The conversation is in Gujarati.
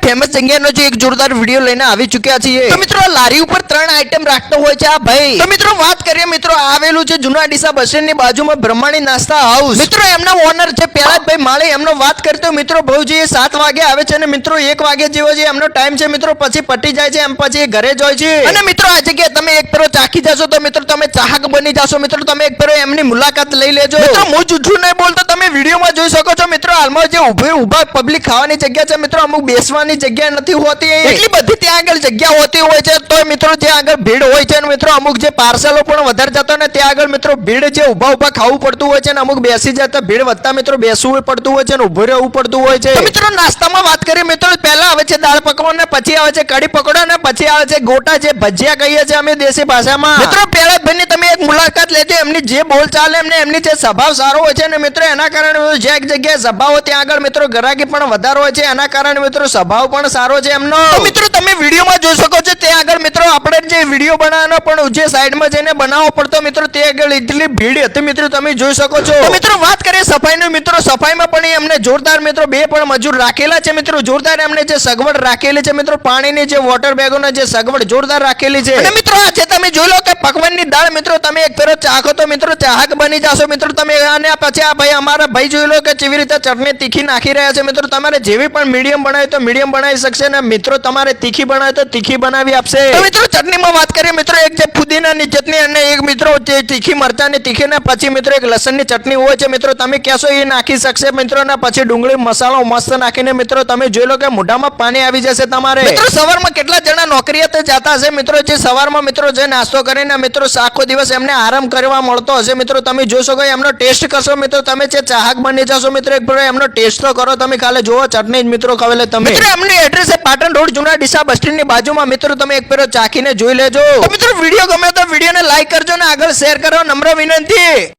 ફેમસ જગ્યાનો જે એક જોરદાર વિડીયો લઈને આવી ચૂક્યા છીએ। તો મિત્રો લારી ઉપર 3 આઈટમ રાખતો હોય છે આ ભાઈ। તો મિત્રો વાત કરીએ મિત્રો આવેલું છે જૂના ડીસા બસ સ્ટેન્ડની બાજુમાં બ્રહ્માણી નાસ્તા હાઉસ। મિત્રો એમના ઓનર છે પહેલાભાઈ માળી। એમનો વાત કરતો મિત્રો ભૌજી 7 વાગે આવે છે અને મિત્રો 1 વાગે જેવો જે એમનો ટાઈમ છે મિત્રો પછી પટી જાય છે, એમ પછી ઘરે જાય છે। અને મિત્રો આ જગ્યાએ તમે એક ફેરો ચાખી જશો તો મિત્રો તમે ચાહક બની જશો। મિત્રો તમે એક ફેરો એમની મુલાકાત લઈ લેજો। મિત્રો હું જૂઠું નહીં બોલતો, તમે વિડીયોમાં જોઈ શકો છો મિત્રો હાલમાં જે ઊભા પબ્લિક ખાવાની જગ્યા છે મિત્રો અમુક બેસવાની જગ્યા નથી હોતી, એટલી બધી ત્યાં આગળ જગ્યા હોતી હોય છે। તો મિત્રો ત્યાં આગળ ભીડ હોય છે મિત્રો અમુક જે પાર્સલો પણ વધારે જતો ને ત્યાં આગળ મિત્રો ભીડ જે ઊભા ખાવું પડતું હોય છે ને અમુક બેસી જતા ભીડ વધતા મિત્રો બેસવું પડતું હોય છે ને ઊભું રહેવું પડતું હોય છે। મિત્રો નાસ્તામાં વાત કરીએ મિત્રો પહેલા આવે છે દાળ પકવાન ને પછી આવે છે કઢી પકોડા ને પછી આવે છે ગોટા જે ભજીયા કહીએ છીએ અમે દેશી ભાષામાં। મિત્રો પહેલા ભાઈની તમે એક મુલાકાત લેજો, એમની જે બોલચાલ એમની જે સ્વભાવ સારો હોય છે ને મિત્રો એના કારણે જે એક જગ્યાએ સ્વભાવ ત્યાં આગળ મિત્રો ગ્રાહકી પણ વધારે હોય છે, એના કારણે મિત્રો સ્વભાવ પણ સારો છે એમનો। તો મિત્રો તમે વિડીયોમાં જોઈ શકો છો ત્યાં આગળ મિત્રો આપણે જે વિડીયો બનાવવાનો પણ જે સાઈડમાં જઈને બનાવવો પડતો મિત્રો તે આગળ એટલી ભીડ હતી મિત્રો તમે જોઈ શકો છો। તો મિત્રો વાત કરીએ સફાઈની મિત્રો સફાઈમાં પણ એમને જોરદાર મિત્રો 2 પણ મજૂર રાખેલા છે મિત્રો જોરદાર એમને જે સગવડ રાખેલી છે મિત્રો પાણીની જે વોટર બેગોના જે સગવડ જોરદાર રાખેલી છે। અને મિત્રો આજે તમે જોઈ લો કે પકવાનની દાળ મિત્રો તમે એક ફેરો ચાખો તો મિત્રો ચાહક બની જશો। મિત્રો તમે અને પછી આ ભાઈ અમારા ભાઈ જોઈ લો કે કેવી રીતે ચટણી તીખી નાખી રહ્યા છે। મિત્રો તમારે જેવી પણ મીડિયમ બનાવી તો મીડિયમ બનાવી શકશે ને મિત્રો તમારે તીખી બનાવી તો તીખી બનાવી આપશે। તો મિત્રો ચટણીમાં વાત કરીએ મિત્રો એક જે ફુદીનાની ચટણી અને એક મિત્રો જે તીખી મરચાની તીખી ને પછી મિત્રો એક લસણની ચટણી હોય છે મિત્રો તમે કહેશો એ નાખી શકશે મિત્રો ને પછી ડુંગળી મસાલો મસ્ત નાખીને મિત્રો તમે જોઈ લો કે મોઢામાં પાણી આવી જશે તમારે। મિત્રો સવારમાં કેટલા જણા નોકરીએ જતા હશે મિત્રો જે સવારમાં મિત્રો જે નાસ્તો કરીને મિત્રો આખો દિવસ એમને આરામ કરવા મળતો હશે મિત્રો તમે જોઈ શકો એમનો ટેસ્ટ કરશો મિત્રો તમે જે ચાહક બની જશો મિત્રો એક ફેરો એમનો ટેસ્ટ તો કરો તમે ખાલી જોવો ચટણી જ મિત્રો ખવેલે તમે। મિત્રો એમની એડ્રેસ છે પાટણ રોડ જૂના ડીસા બસ સ્ટેન્ડની બાજુમાં મિત્રો તમે એક ફેરો ચાખીને જોઈ લેજો। તો મિત્રો વિડીયો ગમે તો વિડીયોને લાઈક કરજો ને આગળ શેર કરો નમ્ર વિનંતી।